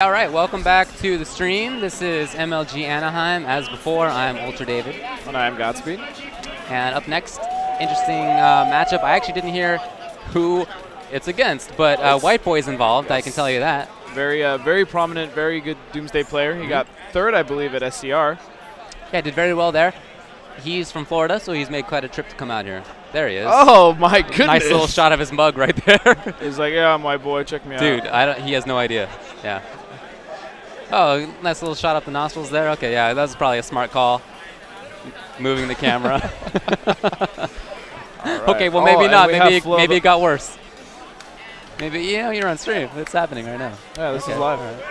All right, welcome back to the stream. This is MLG Anaheim. As before, I'm Ultra David. And I'm Godspeed. And up next, interesting matchup. I actually didn't hear who it's against, but WhiteBoy is involved, I can tell you that. Very prominent, very good Doomsday player. He got third, I believe, at SCR. Yeah, did very well there. He's from Florida, so he's made quite a trip to come out here. There he is. Oh, my goodness. Nice little shot of his mug right there. He's like, yeah, I'm WhiteBoy, check me out. Dude, he has no idea. Yeah. Oh, nice little shot up the nostrils there. Okay, yeah, that was probably a smart call. Moving the camera. Right. Okay, well, maybe not. Maybe it got worse. Maybe, you're on stream. It's happening right now. Yeah, this is live. Right.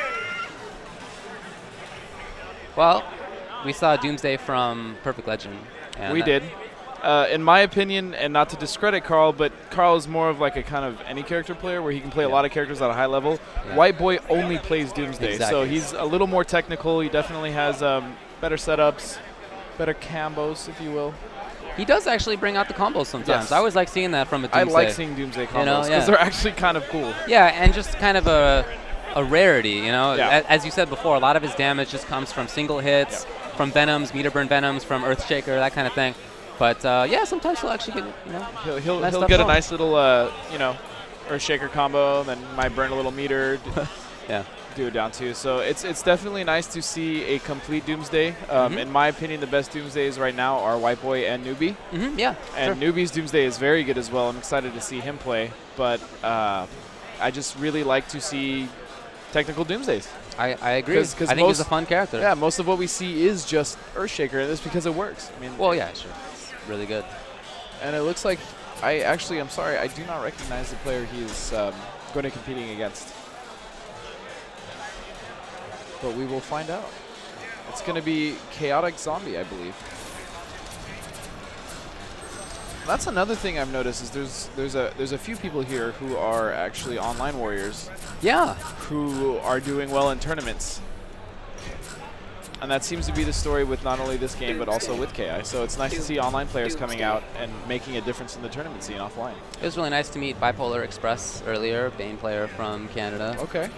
Well, we saw Doomsday from Perfect Legend. And We did. In my opinion, and not to discredit Carl, but Carl is more of like a kind of any character player where he can play a lot of characters at a high level. Yeah. WhiteBoy only plays Doomsday, Exactly. so he's a little more technical. He definitely has better setups, better combos, if you will. He does actually bring out the combos sometimes. Yes. I always like seeing that from a Doomsday. I like seeing Doomsday combos because they're actually kind of cool. Yeah, and just kind of a rarity, Yeah. As you said before, a lot of his damage just comes from single hits, from Venoms, meter burn Venoms, from Earthshaker, that kind of thing. But yeah, sometimes he'll actually get, he'll get a nice little Earthshaker combo, then might burn a little meter. Yeah. Do it down too. So it's definitely nice to see a complete Doomsday. In my opinion, the best Doomsdays right now are WhiteBoy and Newbie. Yeah. And Newbie's Doomsday is very good as well. I'm excited to see him play. But I just really like to see technical Doomsdays. I agree. I think he's a fun character. Yeah, most of what we see is just Earthshaker, and it's because it works. I mean, well, yeah, sure. It's really good. And it looks like I'm sorry, I do not recognize the player he is going to be competing against. But we will find out. It's going to be Kaotic Zombie, I believe. That's another thing I've noticed is there's a few people here who are actually online warriors. Yeah. Who are doing well in tournaments. And that seems to be the story with not only this game, but also with KI. So it's nice to see online players coming out and making a difference in the tournament scene offline. It was really nice to meet Bipolar Express earlier, Bane player from Canada. Okay.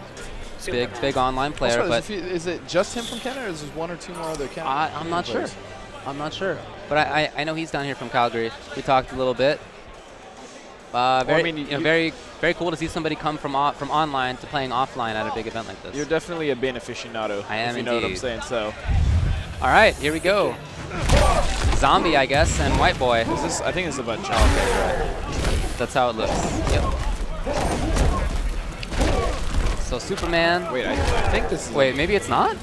Big online player. Also, but is it just him from Canada, or is there one or two more other Canada? I'm not sure. I'm not sure. But I know he's down here from Calgary. We talked a little bit. Very cool to see somebody come from online to playing offline at a big event like this. You're definitely a Bane aficionado. I am, if you know what I'm saying. So. All right, here we go. Zombie, I guess, and WhiteBoy. I think it's a bunch. Oh, okay, right. That's how it looks. Yep. So Superman. Wait, I think this is. Wait, maybe it's not?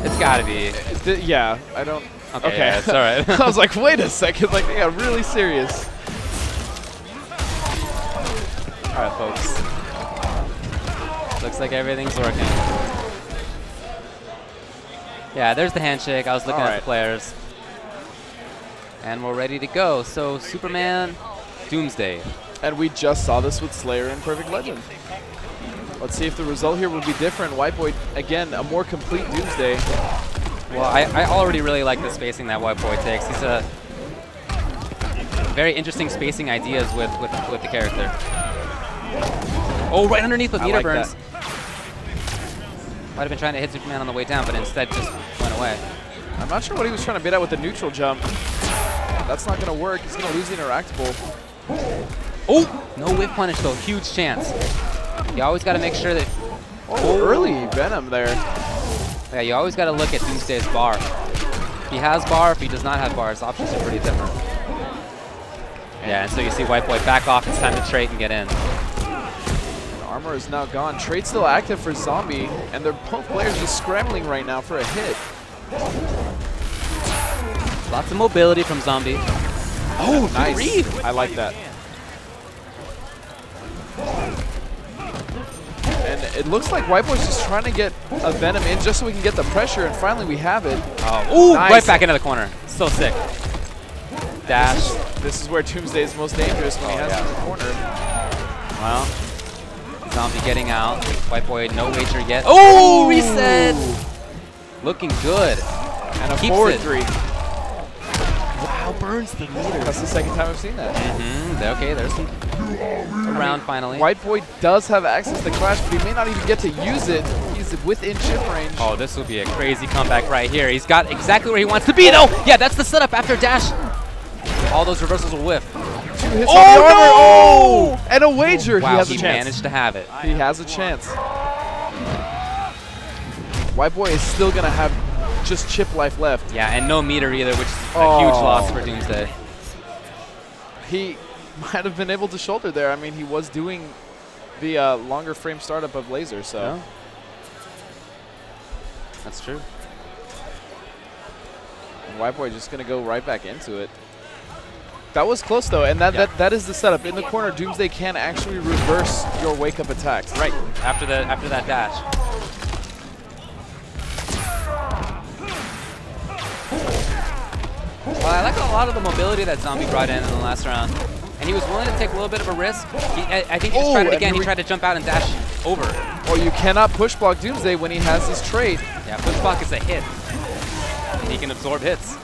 It's gotta be. Yeah, I don't. Okay, yeah, it's all right. I was like, wait a second, like they got really serious. All right, folks. Looks like everything's working. Yeah, there's the handshake. I was looking at the players. And we're ready to go. So Superman, Doomsday. And we just saw this with Slayer and Perfect Legend. Let's see if the result here will be different. WhiteBoy, again, a more complete Doomsday. Well, I already really like the spacing that WhiteBoy takes. He's a very interesting spacing ideas with the character. Oh, right underneath with meter burns. Might have been trying to hit Superman on the way down, but instead just went away. I'm not sure what he was trying to beat out with the neutral jump. That's not going to work. He's going to lose the interactable. Oh, no whiff punish though. Huge chance. You always got to make sure that. Oh, early Venom there. Yeah, you always got to look at Doomsday's bar. If he has bar, if he does not have bar, his options are pretty different. Yeah, and so you see WhiteBoy back off. It's time to trade and get in. And armor is now gone. Trade still active for Zombie, and they're both players just scrambling right now for a hit. Lots of mobility from Zombie. Oh, nice. Read. I like that. And it looks like WhiteBoy's just trying to get a Venom in just so we can get the pressure, and finally we have it. Oh, ooh, nice. Right back into the corner. So sick. Dash. This is where Doomsday is most dangerous when he has it in the corner. Well, Zombie getting out. WhiteBoy no wager yet. Oh, reset. Looking good. And a forward three. Wow, burns the meter. That's the second time I've seen that. Okay, there's some round finally. WhiteBoy does have access to Clash, but he may not even get to use it. He's within chip range. Oh, this will be a crazy comeback right here. He's got exactly where he wants to be, though. Yeah, that's the setup after dash. All those reversals will whiff. Oh, no! And a wager. Wow, he has a he chance. managed to have it. He has a chance. WhiteBoy is still going to have just chip life left. Yeah, and no meter either, which is a huge loss for Doomsday. He might have been able to shoulder there. I mean, he was doing the longer frame startup of laser, so. Yeah. That's true. And WhiteBoy just going to go right back into it. That was close, though, and that is the setup. In the corner, Doomsday can actually reverse your wake-up attacks. Right, after that dash. Well, I like a lot of the mobility that Zombie brought in the last round. And he was willing to take a little bit of a risk. I think he just tried it again. He tried to jump out and dash over. Oh, you cannot push block Doomsday when he has his trait. Yeah, push block is a hit. And he can absorb hits.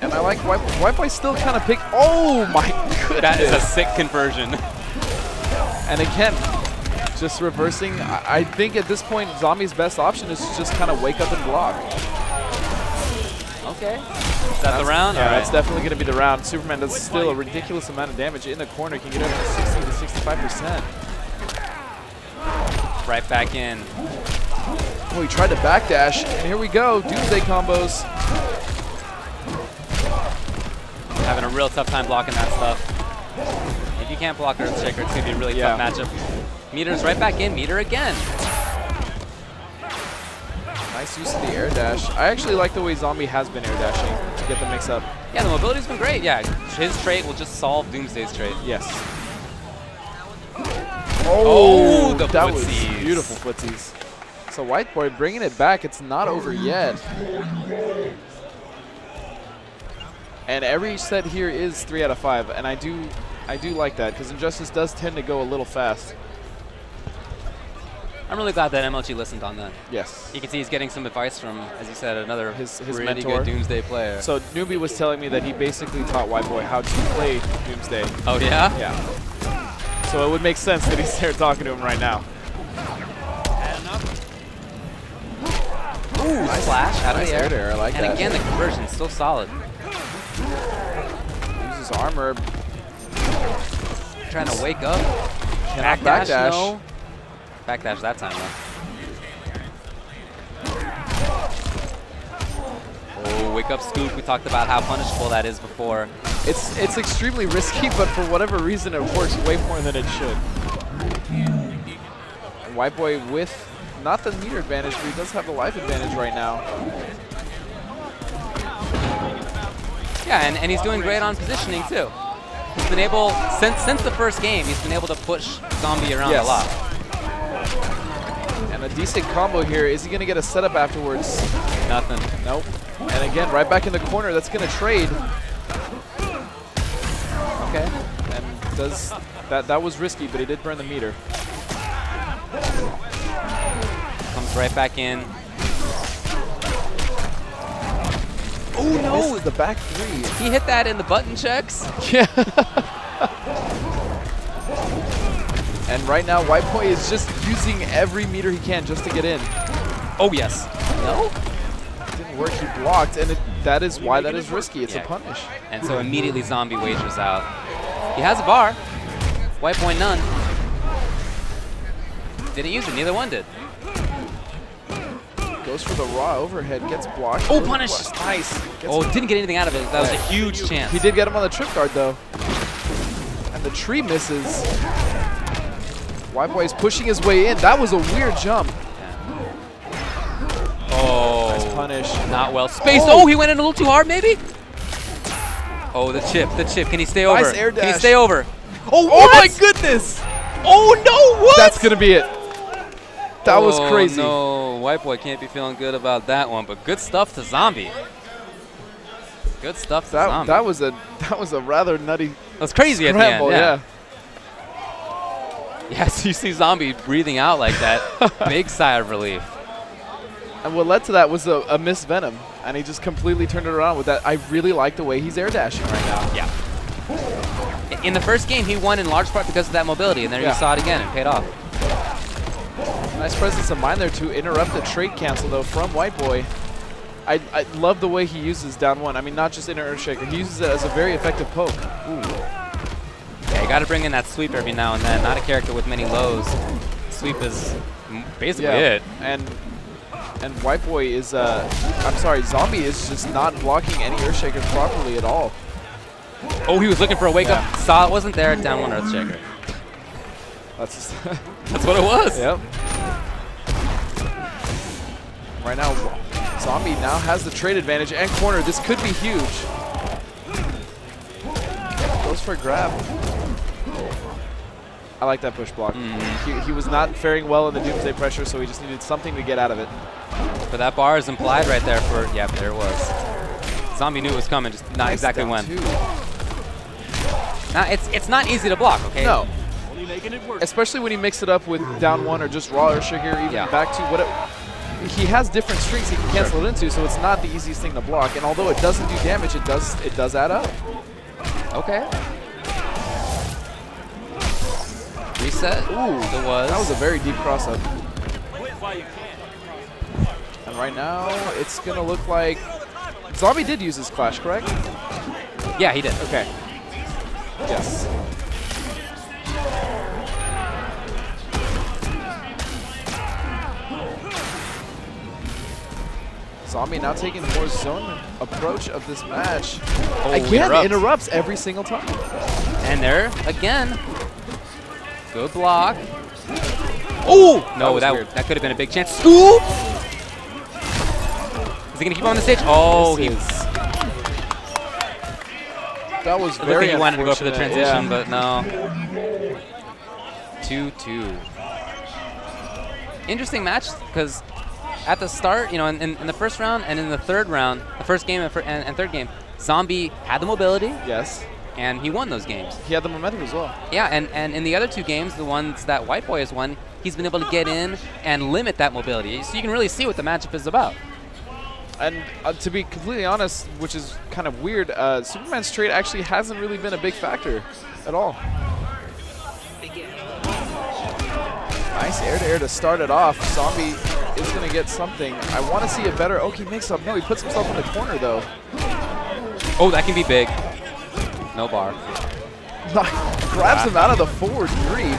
And I like WhiteBoy still kind of pick. Oh my goodness. That is a sick conversion. And again, just reversing. I think at this point, Zombie's best option is to just kind of wake up and block. Okay. Is that the round? Yeah, All right. that's definitely going to be the round. Superman does still a ridiculous amount of damage in the corner. Can get up to 60 to 65%. Right back in. Oh, he tried to backdash. And here we go. Doomsday combos. Having a real tough time blocking that stuff. If you can't block Earthshaker, it's going to be a really tough matchup. Meter's right back in. Meter again. Nice use of the air dash. I actually like the way Zombie has been air dashing to get the mix up. Yeah, the mobility's been great. Yeah, his trait will just solve Doomsday's trait. Yes. Oh, the that was footsies. beautiful footsies. So WhiteBoy bringing it back. It's not over yet. And every set here is 3 out of 5, and I do like that because Injustice does tend to go a little fast. I'm really glad that MLG listened on that. Yes. You can see he's getting some advice from, as you said, another his really mentor. good Doomsday player. So Newbie was telling me that he basically taught WhiteBoy how to play Doomsday. Oh yeah? Yeah. So it would make sense that he's there talking to him right now. Ooh, nice flash out of nice the air. air. I like and that. again, the conversion's still solid. Uses armor. Trying to wake up. Cannot Backdash, no. Backdash that time, though. Oh, wake up scoop. We talked about how punishable that is before. It's extremely risky, but for whatever reason, it works way more than it should. And WhiteBoy with not the meter advantage, but he does have the life advantage right now. Yeah, and he's doing great on positioning, too. He's been able, since the first game, he's been able to push Zombie around a lot. And a decent combo here. Is he going to get a setup afterwards? Nothing. Nope. And again, right back in the corner. That's going to trade. Okay. And does that was risky, but he did burn the meter. Comes right back in. Oh no, the back three. He hit that in the button checks. Yeah. And right now, WhiteBoy is just using every meter he can just to get in. Oh yes. No? Didn't work, he blocked, and that is why that is risky. It's a punish. And so immediately Zombie wagers out. He has a bar. WhiteBoy none. Didn't use it, neither one did. Goes for the raw overhead, gets blocked. Oh, punish! Nice. Oh, didn't get anything out of it. That was a huge chance. He did get him on the trip guard, though. And the tree misses. WhiteBoy is pushing his way in. That was a weird jump. Oh. Nice punish. Not well spaced. Oh, he went in a little too hard, maybe? Oh, the chip. Can he stay over? Nice air dash. Can he stay over? Oh, my goodness! Oh, no, what? That's going to be it. That was crazy. No, WhiteBoy can't be feeling good about that one, but good stuff to Zombie. Good stuff to Zombie. That was a rather nutty. That was crazy scramble, at the end. Yeah, so you see Zombie breathing out like that. Big sigh of relief. And what led to that was a missed Venom, and he just completely turned it around with that. I really like the way he's air dashing right now. Yeah. In the first game, he won in large part because of that mobility, and then you saw it again and paid off. Nice presence of mind there to interrupt the trade cancel, though, from WhiteBoy. I love the way he uses down one. I mean, not just in Earthshaker. He uses it as a very effective poke. Ooh. Yeah, you got to bring in that sweep every now and then. Not a character with many lows. Sweep is basically it. And WhiteBoy is, I'm sorry, Zombie is just not blocking any Earthshakers properly at all. Oh, he was looking for a wake up. Saw it wasn't there. Down one Earthshaker. That's what it was. Yep. Right now, Zombie now has the trade advantage and corner. This could be huge. Goes for a grab. I like that push block. He was not faring well in the Doomsday pressure, so he just needed something to get out of it. But that bar is implied right there for, yeah, there it was. Zombie knew it was coming, just not exactly when. Now, it's not easy to block, okay? No. Especially when he mixes it up with down one or just raw Earthshaker, even back two. He has different strings he can cancel it into, so it's not the easiest thing to block. And although it doesn't do damage, it does add up. Okay. Reset. Ooh, it was. That was a very deep cross-up. And right now, it's going to look like Zombie did use his Clash, correct? Yeah, he did. Okay. Yes. Zombie now taking the more zone approach of this match. Oh, again, interrupts every single time. And there, again. Good block. Oh! No, that could have been a big chance. Scoop! Is he going to keep on the stage? Oh, that was very I think he wanted to go for the transition, yeah. but no. 2-2. Interesting match, because at the start, you know, in the first round and in the third round, the first game and third game, Zombie had the mobility. Yes. And he won those games. He had the momentum as well. Yeah, and in the other two games, the ones that WhiteBoy has won, he's been able to get in and limit that mobility. So you can really see what the matchup is about. And to be completely honest, which is kind of weird, Superman's trade actually hasn't really been a big factor at all. Nice air-to-air to start it off. Zombie is going to get something. I want to see a better Oki mix-up. No, he puts himself in the corner, though. Oh, that can be big. No bar. Grabs him out of the forward three.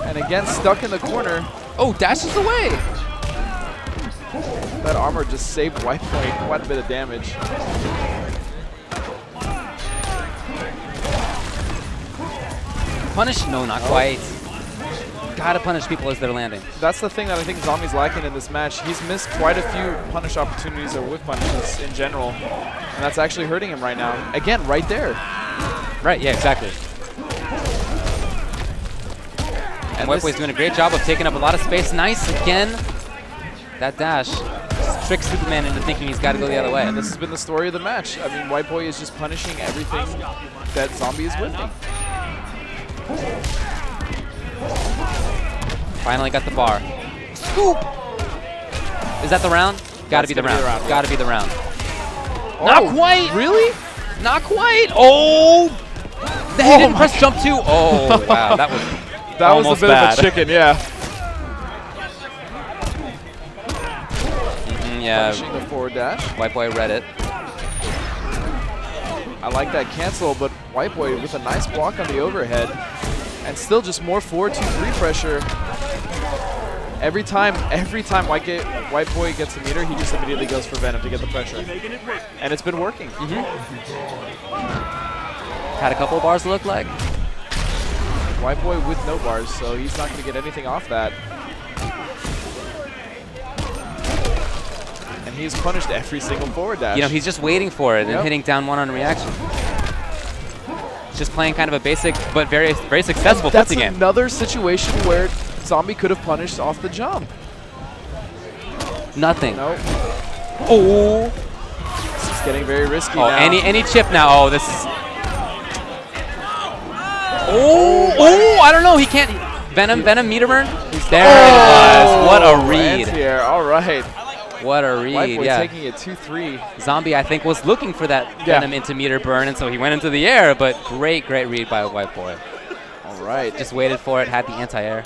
And again, stuck in the corner. Oh, dashes away. That armor just saved WhiteBoy quite a bit of damage. Punish? No, not quite. Gotta punish people as they're landing. That's the thing that I think Zombie's lacking in this match. He's missed quite a few punish opportunities or whip punishes in general. And that's actually hurting him right now. Again, right there. Right, yeah, exactly. And WhiteBoy's doing a great job of taking up a lot of space. Nice, again. That dash tricks Superman into thinking he's got to go the other way. And this has been the story of the match. I mean, WhiteBoy is just punishing everything that Zombie is whipping. Finally got the bar. Scoop! Is that the round? Gotta be the round. Gotta be the round. Oh, not quite! Really? Not quite! Oh! He didn't press jump two. Oh, wow. That was a bit of a chicken, yeah. Yeah. Punishing the forward dash. WhiteBoy read it. I like that cancel, but WhiteBoy with a nice block on the overhead. And still just more 4-2-3 pressure. Every time WhiteBoy gets a meter, he just immediately goes for Venom to get the pressure. And it's been working. Had a couple of bars look like. WhiteBoy with no bars, so he's not going to get anything off that. And he's punished every single forward dash. You know, he's just waiting for it and hitting down one on reaction. Just playing kind of a basic but very successful footy game. That's another situation where Zombie could have punished off the jump. Nothing. Nope. Oh. This is getting very risky now. Any chip now. Oh, this is. Oh, I don't know. He can't. Venom, meter burn. There it was. What a read. Here. All right. What a read, WhiteBoy taking it 2-3. Zombie, I think, was looking for that Venom into meter burn, and so he went into the air, but great read by WhiteBoy. All right. Just waited for it, had the anti-air.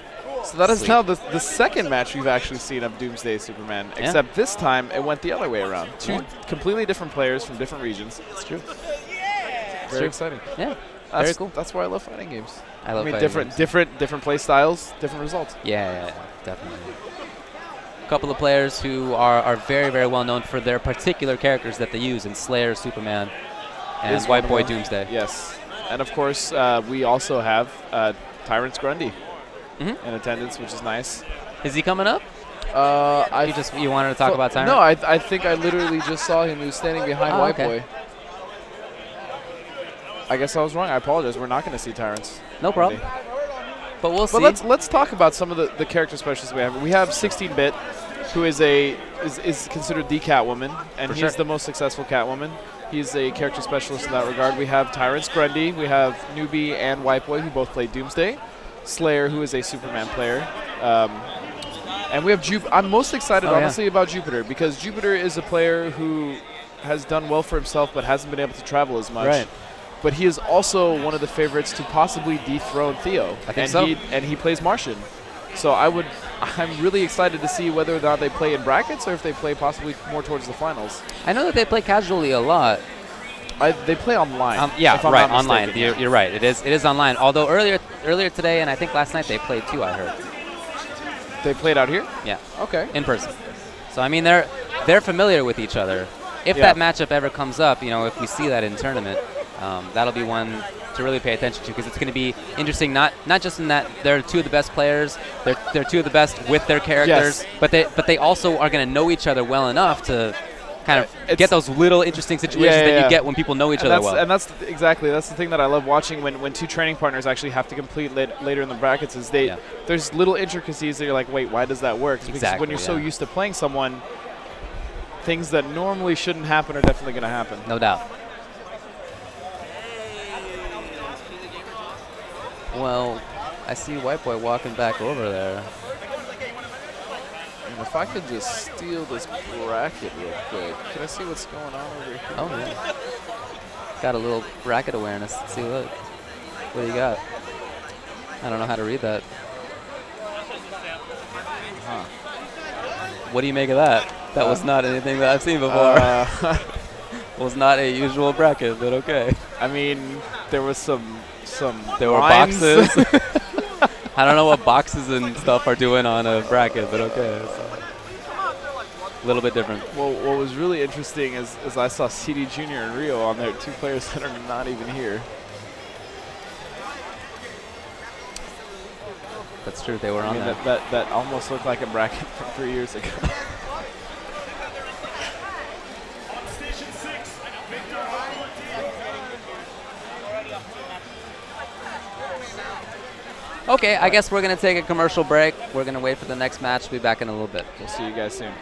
So that is now the second match we've actually seen of Doomsday Superman, except this time it went the other way around. Two completely different players from different regions. It's true. Very exciting. Yeah, very cool. That's why I love fighting games. I love different play styles, different results. Yeah, definitely. A couple of players who are very, very well known for their particular characters that they use in Slayer, Superman, and WhiteBoy Doomsday. Yes. And of course, we also have Tyrant's Grundy in attendance, which is nice. Is he coming up? You wanted to talk about Tyrant? No, I think I literally just saw him. He was standing behind WhiteBoy. I guess I was wrong. I apologize. We're not going to see Tyrants. No problem. But we'll see. But let's talk about some of the character specialists we have. We have 16-Bit, who is considered the Catwoman, and he's the most successful Catwoman. He's a character specialist in that regard. We have Tyrant's Grundy. We have Newbie and WhiteBoy, who both play Doomsday. Slayer, who is a Superman player. And we have I'm most excited, honestly, about Jupiter, because Jupiter is a player who has done well for himself but hasn't been able to travel as much. Right. But he is also one of the favorites to possibly dethrone Theo. I think so. And he plays Martian. So I'm really excited to see whether or not they play in brackets or if they play possibly more towards the finals. I know that they play casually a lot. They play online. Yeah, right, online. You're right. It is online. Although earlier today and I think last night they played too, I heard. They played out here? Yeah. Okay. In person. So, I mean, they're familiar with each other. If that matchup ever comes up, if we see that in tournament, that'll be one to really pay attention to, because it's going to be interesting, not just in that they're two of the best players, they're two of the best with their characters, but they also are going to know each other well enough to kind of get those little interesting situations that you get when people know each other well. And that's the thing that I love watching when two training partners actually have to complete later in the brackets is there's little intricacies that you're like, wait, why does that work? Because when you're so used to playing someone, things that normally shouldn't happen are definitely going to happen. No doubt. Well, I see WhiteBoy walking back over there. And if I could just steal this bracket real quick. Can I see what's going on over here? Oh, yeah. Got a little bracket awareness. Let's see what do you got? I don't know how to read that. Huh. What do you make of that? That was not anything that I've seen before. Was not a usual bracket, but okay. I mean, there was some there were boxes. I don't know what boxes and stuff are doing on a bracket, but okay. A little bit different. Well, what was really interesting is I saw CD Jr. and Rio on there, two players that are not even here. That's true, they were on there. That almost looked like a bracket from 3 years ago. Okay, I guess we're going to take a commercial break. We're going to wait for the next match. Be back in a little bit. We'll see you guys soon.